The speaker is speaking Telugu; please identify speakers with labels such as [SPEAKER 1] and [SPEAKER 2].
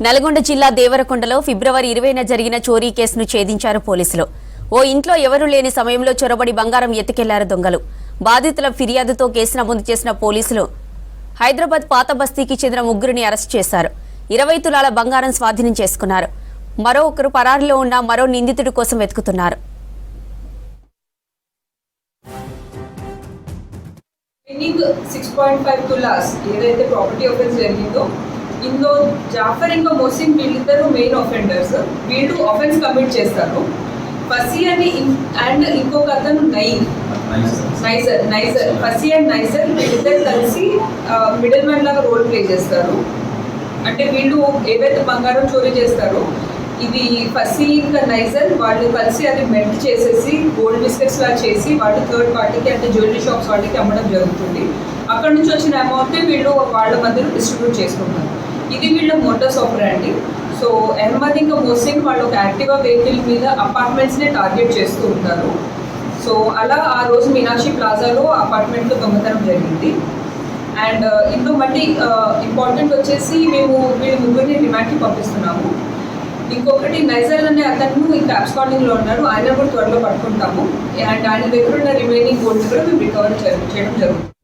[SPEAKER 1] నల్గొండ జిల్లా దేవరకొండలో ఫిబ్రవరి 20న జరిగిన చోరీ కేసును ఛేదించారు పోలీసులు. ఓ ఇంట్లో ఎవరూ లేని సమయంలో చొరబడి బంగారం ఎత్తుకెళ్లారు దొంగలు. బాధితుల ఫిర్యాదుతో కేసు నమోదు చేసిన పోలీసులు హైదరాబాద్ పాత బస్తీకి చెందిన ముగ్గురిని అరెస్టు చేశారు. 20 తులాల బంగారం స్వాధీనం చేసుకున్నారు. మరో ఒకరు పరారీలో ఉన్న మరో నిందితుడి కోసం వెతుకుతున్నారు.
[SPEAKER 2] Meaning 6.5 తులాస్ ఏదైతే ప్రాపర్టీ ఆఫెన్స్ జరిగిందో ఇందులో జాఫర్ ఇంకా మొసిన్ వీళ్ళిద్దరు మెయిన్ ఆఫెండర్స్. వీళ్ళు ఆఫెన్స్ కమిట్ చేస్తారు. ఫసీ అని అండ్ ఇంకొక అతను నైజర్ ఫసీ అండ్ నైజర్ వీళ్ళిద్దరు కలిసి మిడిల్ మ్యాన్ లాగా రోల్ ప్లే చేస్తారు. అంటే వీళ్ళు ఏవైతే బంగారం చోరీ చేస్తారో ఇది ఫసీ ఇంకా నైజర్ వాళ్ళు కలిసి అది మెల్ట్ చేసేసి గోల్డ్ బిస్కెట్స్ లా చేసి వాళ్ళు థర్డ్ పార్టీకి అంటే జ్యువెలరీ షాప్స్ వాళ్ళకి అమ్మడం జరుగుతుంది. అక్కడ నుంచి వచ్చిన అమౌంట్ వీళ్ళు వాళ్ళ మధ్యలో డిస్ట్రిబ్యూట్ చేసుకుంటారు. ఇది వీళ్ళ మోటార్స్ ఆపరాండి. సో అహ్మద్ ఇంకా మొసిన్ వాళ్ళు ఒక యాక్టివా వెహికల్ మీద అపార్ట్మెంట్స్ని టార్గెట్ చేస్తూ ఉంటారు. సో అలా ఆ రోజు మీనాక్షి ప్లాజాలో అపార్ట్మెంట్లో దొంగతనం జరిగింది. అండ్ ఇందులో మళ్ళీ ఇంపార్టెంట్ వచ్చేసి మేము వీళ్ళు ముగ్గురిని రిమాండ్కి పంపిస్తున్నాము. ఇంకొకటి నైజర్ అనే అతను ఇంకా అబ్స్కాండింగ్లో ఉన్నారు. ఆయన కూడా త్వరలో పట్టుకుంటాము. అండ్ ఆయన దగ్గర ఉన్న రిమైనింగ్ గోల్డ్ కూడా మేము రికవరీ చేయడం జరుగుతుంది.